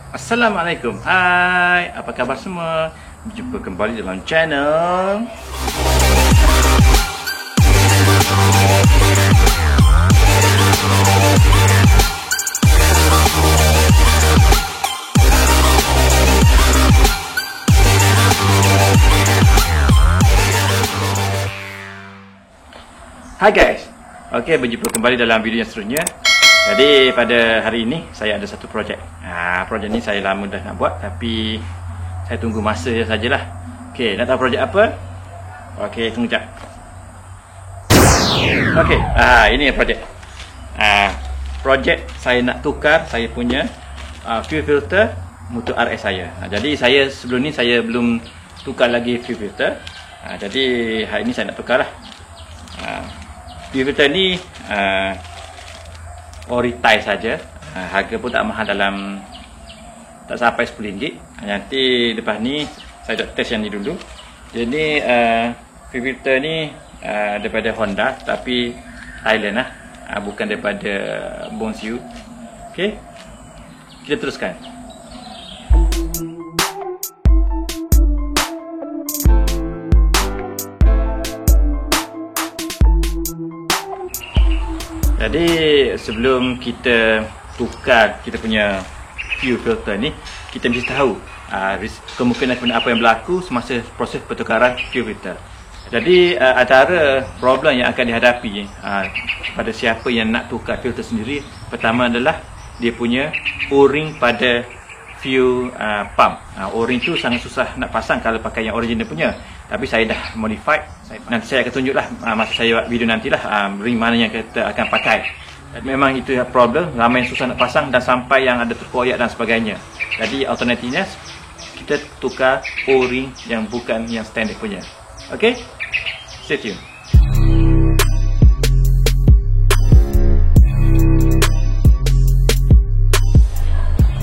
Assalamualaikum. Hai, apa khabar semua? Berjumpa kembali dalam channel Hai guys. Okey, berjumpa kembali dalam video yang seterusnya. Jadi pada hari ini saya ada satu projek. Projek ni saya lama dah nak buat, tapi saya tunggu masa sajalah. Okey, nak tahu projek apa? Okey, tunggu jap. Okey, ini projek. Projek saya nak tukar saya punya fuel filter motor RS saya. Jadi saya sebelum ni saya belum tukar lagi fuel filter. Jadi hari ini saya nak tukar lah. Fuel filter ni ori tie saja. Harga pun tak mahal, dalam tak sampai RM10. Nanti lepas ni saya nak test yang ni dulu. Jadi fuel filter ni daripada Honda, tapi Thailand lah, bukan daripada Bonsiu. Okey, kita teruskan. Jadi sebelum kita tukar kita punya fuel filter ni, kita mesti tahu kemungkinan apa yang berlaku semasa proses pertukaran fuel filter. Jadi antara problem yang akan dihadapi pada siapa yang nak tukar filter sendiri, pertama adalah dia punya O-ring pada fuel pump. O-ring tu sangat susah nak pasang kalau pakai yang original punya. Tapi saya dah modified. Nanti saya akan tunjuklah masa saya buat video nantilah ring mana yang kita akan pakai. Memang itu problem, ramai yang susah nak pasang dan sampai yang ada terkoyak dan sebagainya. Jadi alternatifnya kita tukar O-ring yang bukan yang standard punya. Okey, stay tune.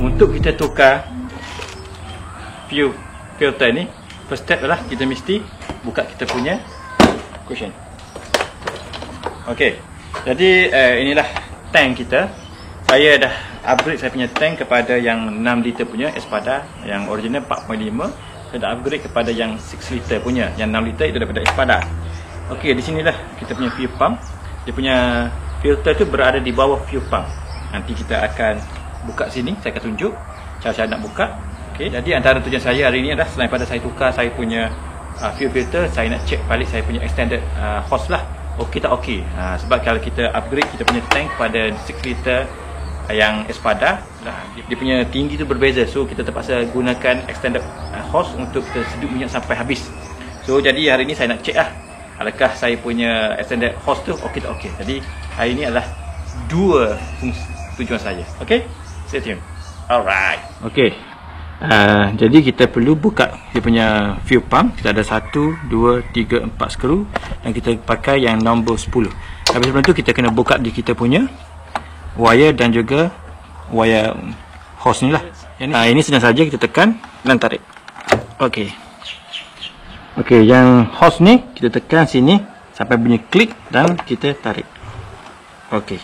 Untuk kita tukar fuel filter ni, first step adalah kita mesti buka kita punya cushion. Okey, jadi inilah tank kita. Saya dah upgrade saya punya tank kepada yang 6 liter punya Espada. Yang original 4.5. Saya dah upgrade kepada yang 6 liter punya. Yang 6 liter itu daripada Espada. Okey, di sinilah kita punya fuel pump. Dia punya filter tu berada di bawah fuel pump. Nanti kita akan buka sini, saya akan tunjuk cara-cara nak buka. Okey, jadi antara tujuan saya hari ini adalah selain pada saya tukar saya punya fuel filter, saya nak check balik saya punya extended hose lah. Okey tak okey. Sebab kalau kita upgrade kita punya tank pada 6 liter yang Espada, dia punya tinggi tu berbeza. So kita terpaksa gunakan extended hose untuk kita seduh minyak sampai habis. So jadi hari ini saya nak check lah, adakah saya punya extended hose tu okey tak okey. Jadi hari ini adalah dua tujuan saya. Okey, stay tune. Alright. Okey. Jadi kita perlu buka dia punya fuel pump. Kita ada 1, 2, 3, 4 skru dan kita pakai yang nombor 10. Tapi sebelum tu kita kena buka di kita punya wire dan juga wire hose ni lah. Ini senang saja, kita tekan dan tarik. Okey. Okey, yang hose ni kita tekan sini sampai bunyi klik dan kita tarik. Okey.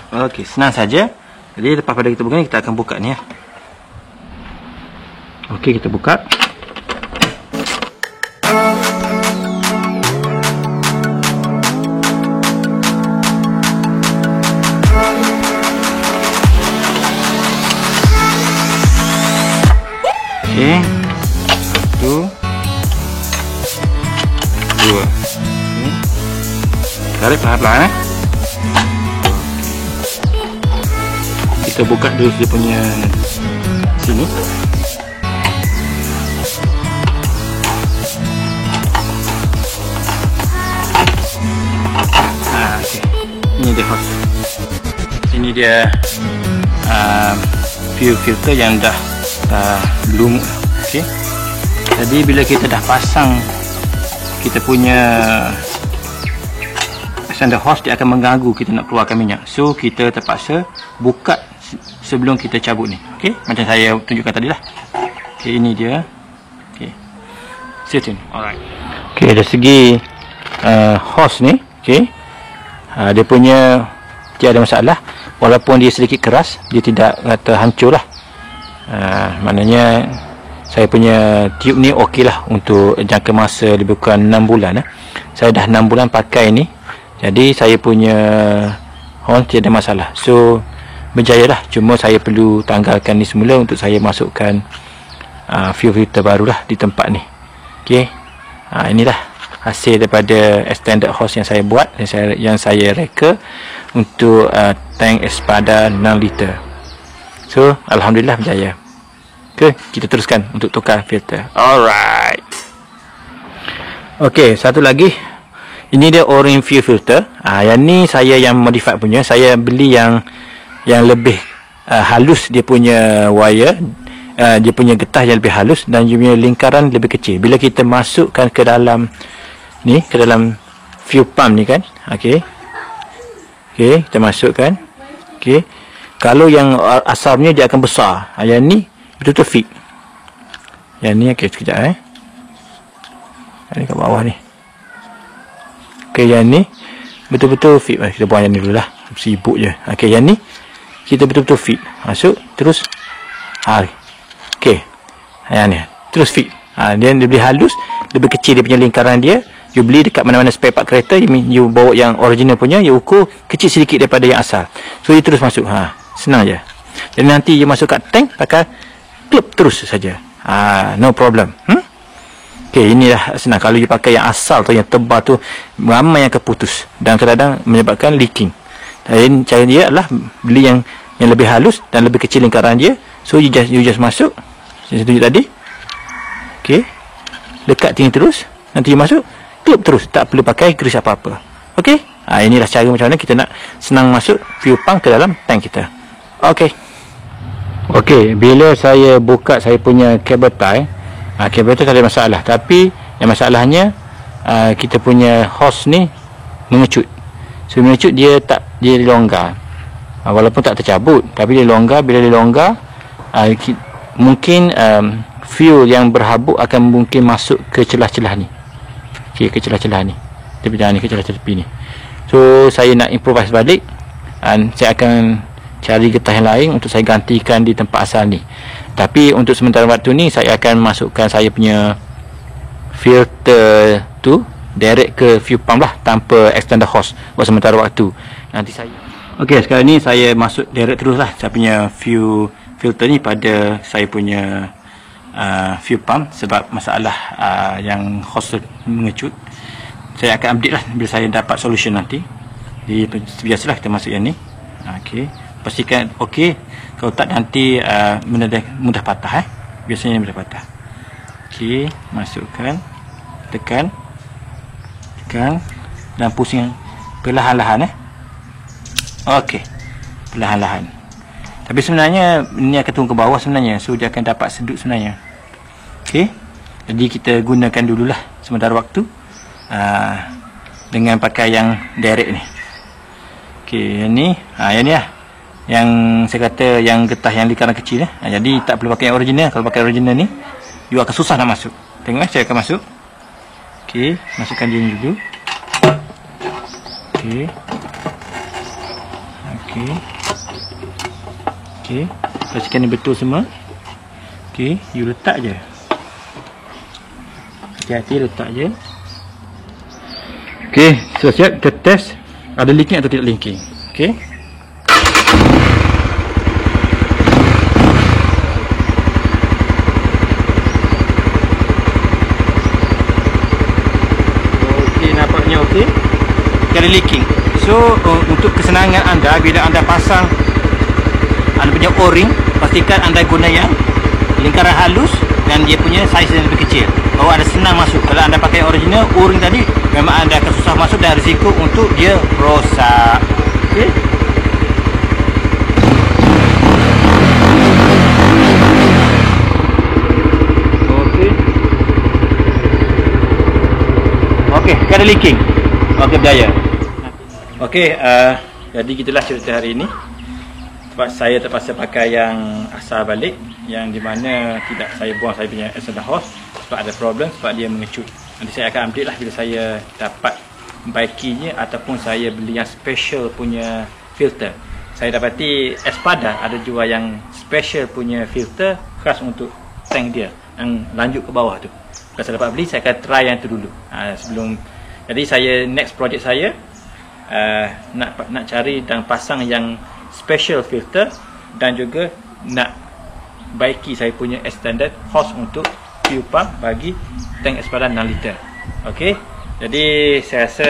Okey, senang saja. Jadi lepas pada kita buka ni, kita akan buka ni ya. Okey, kita buka. Okey. 1, 2. Tarik pelan-pelan Kita buka dulu dia punya sini. Okay. Ini dia hose. Ini dia fuel filter yang dah lumut. Okey. Jadi bila kita dah pasang kita punya extender hose, dia akan mengganggu kita nak keluarkan minyak. So kita terpaksa buka sebelum kita cabut ni. Okey, macam saya tunjukkan tadi lah. Okey, ini dia. Okey, stay tune. Alright. Okey, dari segi hose ni, okey, dia punya tiada masalah. walaupun dia sedikit keras, dia tidak kata hancur lah. Maknanya saya punya tube ni okey lah untuk jangka masa lebih kurang 6 bulan. Saya dah 6 bulan pakai ni, jadi saya punya horn tiada masalah. So berjaya lah. Cuma saya perlu tanggalkan ni semula untuk saya masukkan fuel filter barulah di tempat ni. Okey. Inilah hasil daripada extended hose yang saya buat, yang saya reka untuk tank Espada 6 liter. So alhamdulillah berjaya. Okey, kita teruskan untuk tukar filter. Alright. Okey, satu lagi. Ini dia O-ring fuel filter. Yang ni saya yang modified punya. Saya beli yang lebih halus dia punya wire. Dia punya getah yang lebih halus dan dia punya lingkaran lebih kecil. Bila kita masukkan ke dalam ni, ke dalam fuel pump ni kan. Okey. Okey, kita masukkan. Okey. Kalau yang asalnya dia akan besar. Yang ni betul-betul fit. Yang ni okey, sekejap Ini kat bawah ni. Okey, yang ni betul-betul fit. Kita buang yang ni dululah. Sibuk je. Okey, yang ni kita betul-betul fit. Masuk terus. Okey. Yang ni terus fit. Dia lebih halus, lebih kecil dia punya lingkaran dia. You beli dekat mana-mana spare part kereta, you bawa yang original punya, you ukur kecil sedikit daripada yang asal. So you terus masuk. Senang je. Jadi nanti you masuk kat tank pakai klip terus saja. No problem. Okey, inilah senang. Kalau you pakai yang asal tu, yang tebal tu, ramai yang keputus dan kadang-kadang menyebabkan leaking. Jadi cara dia adalah beli yang lebih halus dan lebih kecil lingkaran dia. So you just masuk. Saya tunjuk tadi. Okey. Dekat tinggi terus. Nanti you masuk, klip terus. Tak perlu pakai grease apa-apa. Okey. Inilah cara macam mana kita nak senang masuk fuel pump ke dalam tank kita. Okey. Okey, bila saya buka saya punya cable tie, kabel tu tak ada masalah, tapi yang masalahnya kita punya hose ni mengecut. So mengecut dia longgar. Walaupun tak tercabut, tapi dia longgar. Bila dia longgar, mungkin fuel yang berhabuk akan mungkin masuk ke celah-celah ni. Okey, ke celah-celah ni. Tepi ni, ke celah-celah tepi ni. So saya nak improvise balik, dan saya akan cari getah yang lain untuk saya gantikan di tempat asal ni. Tapi untuk sementara waktu ni saya akan masukkan saya punya filter tu direct ke fuel pump lah, tanpa extender hose buat sementara waktu. Nanti saya sekarang ni saya masuk direct terus lah saya punya fuel filter ni pada saya punya fuel pump, sebab masalah yang hose mengecut. Saya akan update lah bila saya dapat solution nanti. Jadi biasalah kita masuk yang ni. Okey, pastikan okey. Kalau tak nanti mudah patah. Biasanya mudah patah. Okey, masukkan, tekan dan pusing perlahan-lahan. Okey, perlahan-lahan. Tapi sebenarnya ini akan turun ke bawah sebenarnya, so dia akan dapat sedut sebenarnya. Okey, jadi kita gunakan dululah sementara waktu dengan pakai yang direct ni. Okey, yang ni lah yang saya kata yang getah yang lingkaran kecil. Jadi tak perlu pakai yang original. Kalau pakai original ni, you akan susah nak masuk. Tengok saya akan masuk. Okey, masukkan dia dulu. Okey, pastikan dia betul semua. Okey, you letak je. Hati-hati letak je. Okey, siap-siap kita test ada leaking atau tidak leaking. Okey. Nampaknya okey. Tiada leaking. So untuk kesenangan anda, bila anda pasang anda punya O-ring, pastikan anda guna yang lingkaran halus dan dia punya saiz yang lebih kecil, bahawa anda senang masuk. Kalau anda pakai original O-ring tadi, memang anda akan susah masuk dan risiko untuk dia rosak. Okey. Okey, tak ada leaking. Okey, berjaya. Okey, jadi gitulah cerita hari ini. Sebab saya terpaksa pakai yang asal balik, yang di mana tidak saya buang saya punya extender hose sebab ada problem, sebab dia mengecut. Nanti saya akan update lah bila saya dapat baikinya ataupun saya beli yang special punya filter saya dapati Espada ada jual yang special punya filter khas untuk tank dia yang lanjut ke bawah tu. Kalau saya dapat beli, saya akan try yang tu dulu sebelum. Jadi saya next project saya nak cari dan pasang yang special filter dan juga nak baiki saya punya extended hose untuk fuel pump bagi tank Espada 6 liter. Okey. Jadi saya rasa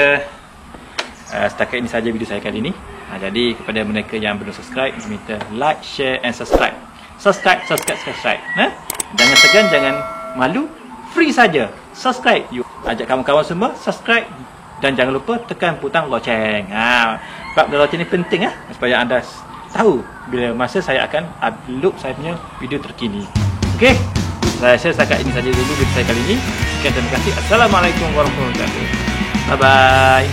setakat ini saja video saya kali ini. Jadi kepada mereka yang belum subscribe, minta like, share and subscribe. Subscribe. Jangan segan, jangan malu. Free saja. Subscribe. You ajak kawan-kawan semua subscribe dan jangan lupa tekan butang loceng. Sebab loceng ni penting supaya anda tahu bila masa saya akan upload saya punya video terkini. Okey. Saya rasa setakat ini saja dulu video saya kali ini. Sekian, terima kasih. Assalamualaikum warahmatullahi wabarakatuh. Bye bye.